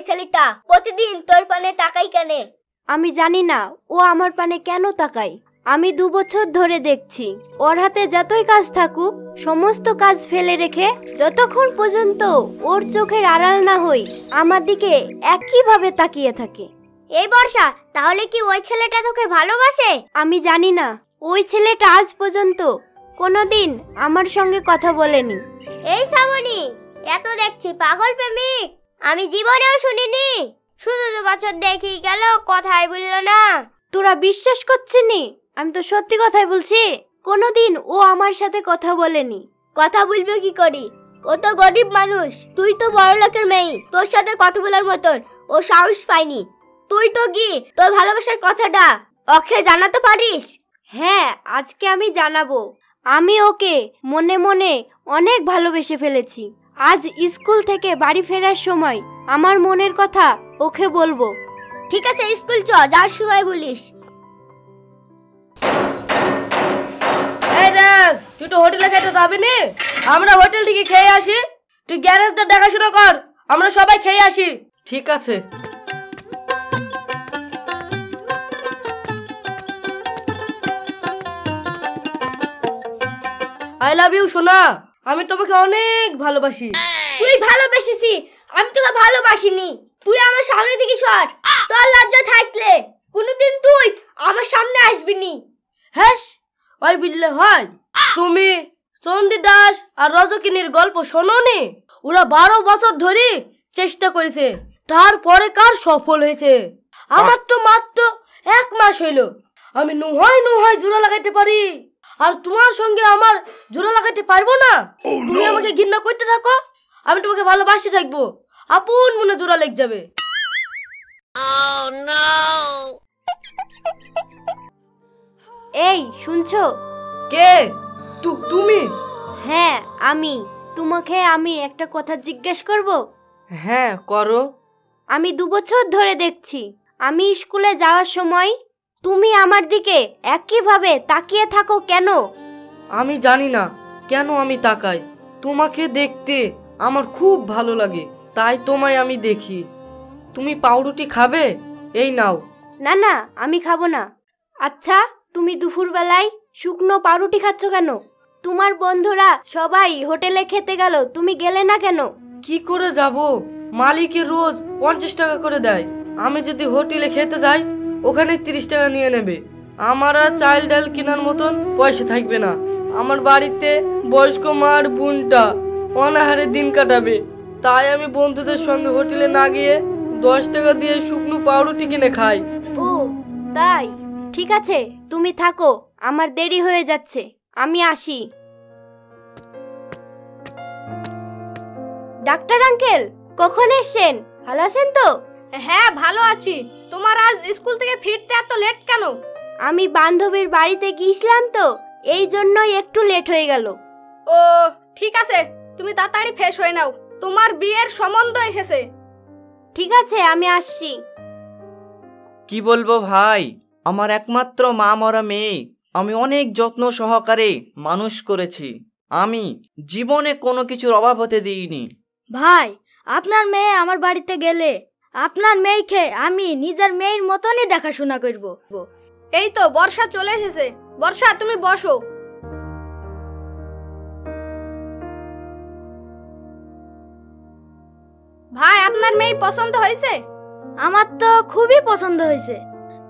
ছেলেটা প্রতিদিন তোর পানে তাকাই কেন? আমি জানি না ও আমার পানে কেন তাকায়। আমি 2 বছর ধরে দেখছি ওর হাতে যতই কাজ থাকুক সমস্ত কাজ ফেলে রেখে যতক্ষণ পর্যন্ত ওর চোখের আড়াল না হই আমার দিকে একইভাবে তাকিয়ে থাকে। এই বর্ষা, তাহলে কি ওই ছেলেটা তোকে ভালোবাসে? আমি জানি না, ওই ছেলেটা আজ পর্যন্ত কোনোদিন আমার সঙ্গে কথা বলেনি। এই শ্রাবণী, এত দেখছি পাগল প্রেমিক, আমি জীবনেও শুনিনি। শুধু 2 বছর দেখি গেল, কথাই বলল না। তোরা বিশ্বাস করছিস? আমি তো সত্যি কথাই বলছি, কোনোদিন ও আমার সাথে কথা বলেনি। কথা বলবে কি করি? ও তো গরিব মানুষ, তুই তো বড় লোকের মেয়ে, তোর সাথে কথা বলার মতন ও সাহস পায়নি। তুই তো কি তোর ভালোবাসার কথাটা ওকে জানাতে পারিস? হ্যাঁ, আজকে আমি জানাবো। আমি ওকে মনে মনে অনেক ভালোবেসে ফেলেছি। আজ স্কুল থেকে বাড়ি ফেরার সময় আমার মনের কথা ওকে বলবো। ঠিক আছে, স্কুল চ, যাওয়ার সময় বলিস। এই রে, তুই তো হোটেলে খেতে যাবি নি? আমরা হোটেল থেকে খেয়ে আসি, তুই গ্যারেজটা দেখাশোনা কর, আমরা সবাই খেয়ে আসি। ঠিক আছে। আই লাভ ইউ সোনা, আমি তোমাকে অনেক ভালোবাসি। তুই ভালোবেসেছি, আমি তোকে ভালোবাসিনি। তুই আমার সামনে থেকে সর। তোর লজ্জা থাকলে কোনোদিন তুই আমার সামনে আসবি নি। হ্যাঁ, ওই বললে হয়? তুমি চন্ডী দাস আর রজকিনীর গল্প শোনোনি? ওরা 12 বছর ধরে চেষ্টা করেছে, তারপরে কার সফল হয়েছে। আমার তো মাত্র 1 মাস হইল। আমি নুহায় জোড়া লাগাইতে পারি, আর তোমার সঙ্গে আমার জোড়া লাগাইতে পারবো না? তুমি আমাকে ঘৃণা করতে থাকো, আমি তোমাকে ভালোবাসতে থাকবো, আপন মনে জোড়া লেগে যাবে। এই শুনছো? কে তুমি? হ্যাঁ আমি। তোমাকে আমি একটা কথা জিজ্ঞেস করব? হ্যাঁ করো। আমি 2 বছর ধরে দেখছি আমি স্কুলে যাওয়ার সময় তুমি আমার দিকে একইভাবে তাকিয়ে থাকো কেন? আমি জানি না কেন আমি তাকাই। তোমাকে দেখতে আমার খুব ভালো লাগে, তাই তোমায় আমি দেখি। তুমি পাউরুটি খাবে? এই নাও। না না, আমি খাবো না। আচ্ছা, তুমি দুপুরবেলায় শুকনো পাউরুটি খাচ্ছ কেন? তোমার বন্ধুরা সবাই হোটেলে খেতে গেল, তুমি গেলে না কেন? কি করে যাব? মালিকের রোজ 50 টাকা করে দেয়। আমি যদি হোটেলে খেতে যাই, ওখানে 30 টাকা নিয়ে নেবে। আমার আর চাল ডাল কেনার মতন পয়সা থাকবে না। আমার বাড়িতে বয়স্ক মার বোনটা অনাহারে দিন কাটাবে, তাই আমি বন্ধুদের সঙ্গে হোটেলে না গিয়ে 10 টাকা দিয়ে শুকনো পাউরুটি কিনে খাই। ও তাই, ঠিক আছে, তুমি থাকো, আমার দেরি হয়ে যাচ্ছে, আমি আসি। ডাক্তার আঙ্কেল, কখন এসেছেন? ভালো আছেন তো? হ্যাঁ ভালো আছি। তোমার আজ স্কুল থেকে ফিরতে এত লেট কেন? আমি বান্ধবীর বাড়িতে গিয়েছিলাম তো, এই জন্যই একটু লেট হয়ে গেল। ও ঠিক আছে, তুমি তাড়াতাড়ি ফ্রেশ হয়ে নাও, তোমার বিয়ের সম্বন্ধ এসেছে। ঠিক আছে, আমি আসছি। কি বলবো ভাই, আমার একমাত্র মা মরা মেয়ে আমি অনেক যত্ন সহকারে মানুষ করেছি। আমি জীবনে কোনো কিছুর অভাব হতে দিইনি। ভাই, আপনার মেয়ে আমার বাড়িতে গেলে আপনার মেয়েকে আমি নিজের মেয়ের মতনই দেখাশোনা করব। এই তো বর্ষা চলে এসেছে। বর্ষা, তুমি বসো। ভাই, আপনার মেয়ে পছন্দ হয়েছে? আমার তো খুবই পছন্দ হয়েছে।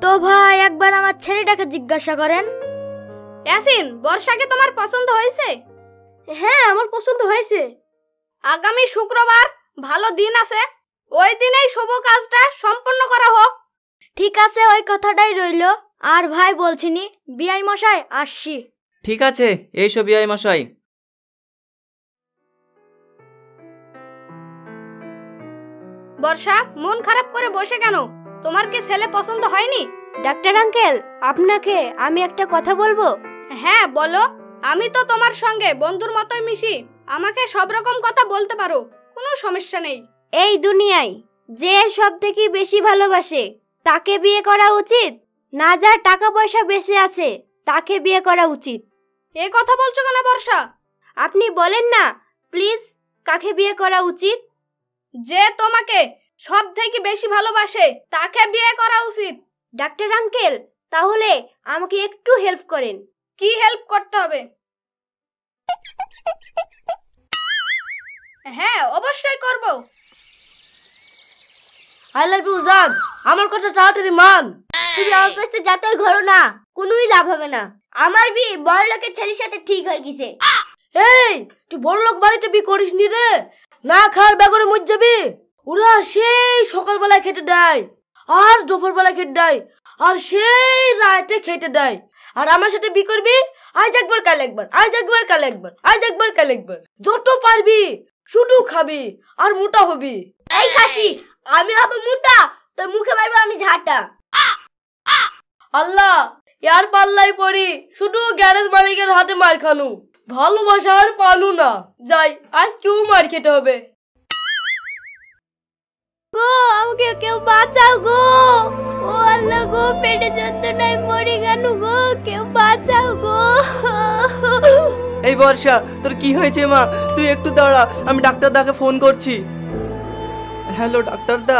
তো ভাই, একবার আমার ছেলেটাকে জিজ্ঞাসা করেন। ইয়াসিন, বর্ষাকে তোমার পছন্দ হয়েছে? হ্যাঁ, আমার পছন্দ হয়েছে। আগামী শুক্রবার ভালো দিন আছে, ওই দিনেই শুভ কাজটা সম্পন্ন করা হোক। ঠিক আছে, ওই কথাটাই রইল। আর ভাই বলছিনি, বিআই মশাই আসছি। ঠিক আছে, এইসব বিআই মশাই। বর্ষা, মন খারাপ করে বসে কেন? তোমার কি ছেলে পছন্দ হয়নি? ডাক্তার আঙ্কেল, আপনাকে আমি একটা কথা বলবো। হ্যাঁ বলো। আমি তো তোমার সঙ্গে বন্ধুর মতোই মিশি, আমাকে সব রকম কথা বলতে পারো, কোনো সমস্যা নেই। এই দুনিয়ায় যে সব থেকে বেশি ভালোবাসে তাকে বিয়ে করা উচিত, না যার টাকা পয়সা বেশি আছে তাকে বিয়ে করা উচিত। এই কথা বলছো কেন বর্ষা? আপনি বলেন না প্লিজ, কাকে বিয়ে করা উচিত? যে তোমাকে সব থেকে বেশি ভালোবাসে তাকে বিয়ে করা উচিত। ডাক্তার আঙ্কেল, তাহলে আমাকে একটু হেল্প করেন। কি হেল্প করতে হবে? হ্যাঁ, অবশ্যই করব। আই লাভ ইউ জান, আমার কথা তাড়াতাড়ি মান। তুমি আমার কাছে যতই ঘোরো না, কোনোই লাভ হবে না। আমার বিয়ে বড় লোকের ছেলের সাথে ঠিক হয়ে গেছে। এই, তুই বড় লোক বাড়িতে বি করিস নি রে? না খাওয়ার বেগরে মর যাবি। ওরা সেই সকালবেলায় খেতে দেয়, আর দুপুরবেলা খেতে দেয়, আর সেই রাতে খেতে দেয়। আর আমার সাথে বি করবি, আজ একবার কাল একবার, আজ একবার কাল একবার, আজ একবার কাল একবার। যত পারবি শুধু খাবি আর মোটা হবি। এই খাসি, আমি হব মোটা, তোর মুখে মারবো আমি ঝাঁটা। আল্লাহ, ইয়ার পাল্লাই পড়ি, শুধু গ্যারেজ মালিকের হাতে মার খানু, ভালোবাসা আর পালু না। যাই, আজ কেউ মার খেতে হবে। গো, আমাকে কেউ বাঁচাও গো। ও আল্লাহ গো, পেটে যন্ত্রণায় মরে গেল গো, কেউ বাঁচাও গো। এই বর্ষা, তোর কি হয়েছে মা? তুই একটু দাঁড়া, আমি ডাক্তারদাকে ফোন করছি। হ্যালো ডাক্তারদা।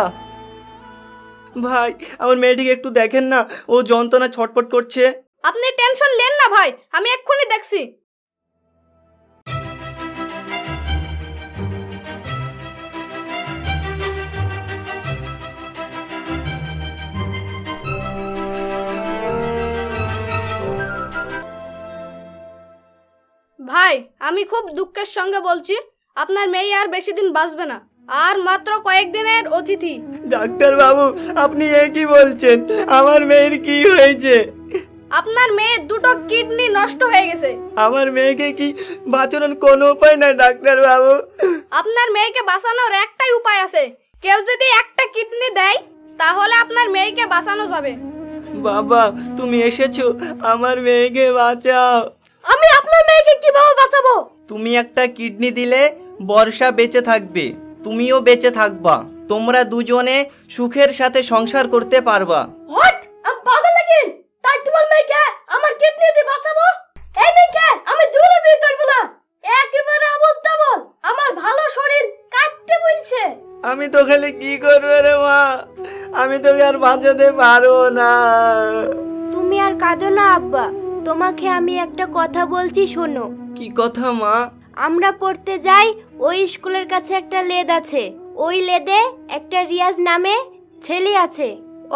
ভাই, আমার মেয়েটিকে একটু দেখেন না, ও যন্ত্রণা ছটফট করছে। আপনি টেনশন নেন না ভাই, আমি এক্ষুনি দেখছি। ভাই, আমি খুব দুঃখের সঙ্গে বলছি, আপনার মেয়ে আর বেশি দিন বাঁচবে না, আর মাত্র কয়েকদিনের অতিথি। ডাক্তার বাবু, আপনি এ কি বলছেন? আমার মেয়ের কি হয়েছে? আপনার মেয়ের দুটো কিডনি নষ্ট হয়ে গেছে। আমার মেয়েকে কি বাঁচানোর কোনো উপায় নাই ডাক্তার বাবু? আপনার মেয়েকে বাঁচানোর একটাই উপায় আছে। কেউ যদি একটা কিডনি দেয়, তাহলে আপনার মেয়েকে বাঁচানো যাবে। বাবা, তুমি এসেছো, আমার মেয়েকে বাঁচাও। আমি আপনার মেয়েকে কিভাবে বাঁচাবো? তুমি একটা কিডনি দিলে বর্ষা বেঁচে থাকবে, তুমিও বেঁচে থাকবা, তোমরা দুজনে সুখের সাথে সংসার করতে পারবা। হোয়াট? আমি পাগল নাকি? তাই তোমার মেয়েকে আমার কিডনি দিয়ে বাঁচাবো? এই মেয়েকে আমি জীবনে বিয়ে করব না। একেবারে আবল তাবল, আমার ভালো শরীর কাটতে বলছে। আমি তো খালি কি করবো রে মা, আমি তোকে আর বাঁচাতে পারবো না। তুমি আর কাঁদো না আব্বা, তোমাকে আমি একটা কথা বলছি, শোনো। কি কথা মা? আমরা পড়তে যাই, ওই স্কুলের কাছে একটা লেদ আছে, ওই লেদে একটা রিয়াজ নামে ছেলে আছে,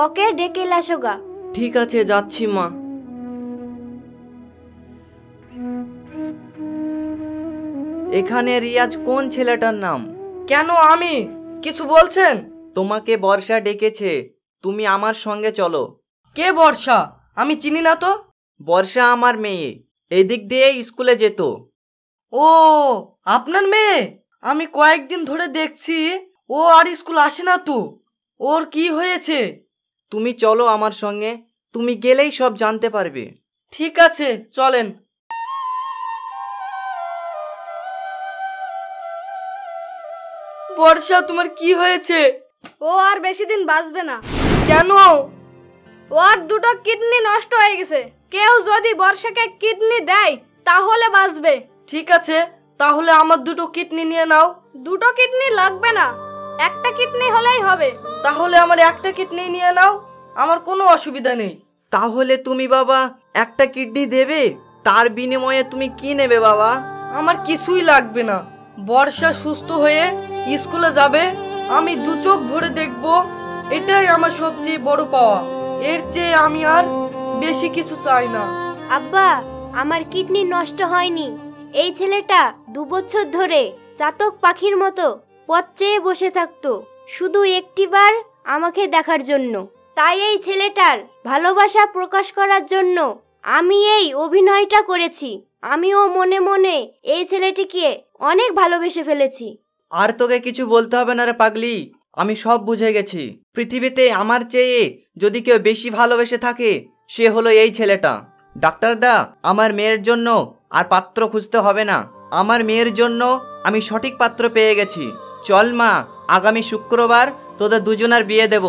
ওকে ডেকে লাসোগা। ঠিক আছে, যাচ্ছি মা। এখানে রিয়াজ কোন ছেলেটার নাম? কেন, আমি কিছু বলছেন? তোমাকে বর্ষা ডেকেছে, তুমি আমার সঙ্গে চলো। কে বর্ষা? আমি চিনি না তো। বর্ষা আমার মেয়ে, এদিক দিয়ে স্কুলে যেত। ও, আপনার মেয়ে? আমি কয়েকদিন ধরে দেখছি ও আর স্কুল আসে না তো। ওর কি হয়েছে? তুমি চলো আমার সঙ্গে, তুমি গেলেই সব জানতে পারবে। ঠিক আছে, চলেন। বর্ষা, তোমার কি হয়েছে? ও আর বেশি দিন বাঁচবে না। কেন? ওর দুটো কিডনি নষ্ট হয়ে গেছে। কেউ যদি বর্ষাকে কিডনি দেয়, তাহলে বাঁচবে। ঠিক আছে, তাহলে আমার দুটো কিডনি নিয়ে নাও। দুটো কিডনি লাগবে না, একটা কিডনি হলেই হবে। তাহলে আমার একটা কিডনি নিয়ে নাও, আমার কোনো অসুবিধা নেই। তাহলে তুমি বাবা একটা কিডনি দেবে, তার বিনিময়ে তুমি কি নেবে বাবা? আমার কিছুই লাগবে না। বর্ষা সুস্থ হয়ে স্কুলে যাবে, আমি দু চোখ ভরে দেখব, এটাই আমার সবচেয়ে বড় পাওয়া। এর চেয়ে আমি আর বেশি কিছু চাই না। আব্বা, আমার কিডনি নষ্ট হয়নি। এই ছেলেটা 2 বছর ধরে চাতক পাখির মতো পথ চেয়ে বসে থাকতো, শুধু একটিবার আমাকে দেখার জন্য। তাই এই ছেলেটার ভালোবাসা প্রকাশ করার জন্য আমি এই অভিনয়টা করেছি। আমিও মনে মনে এই ছেলেটিকে অনেক ভালোবেসে ফেলেছি। আর তোকে কিছু বলতে হবে না রে পাগলি, আমি সব বুঝে গেছি। পৃথিবীতে আমার চেয়ে যদি কেউ বেশি ভালোবেসে থাকে, সে হলো এই ছেলেটা। ডাক্তারদা, আমার মেয়ের জন্য আর পাত্র খুঁজতে হবে না, আমার মেয়ের জন্য আমি সঠিক পাত্র পেয়ে গেছি। চল মা, আগামী শুক্রবার তোদের দুজনের বিয়ে দেব।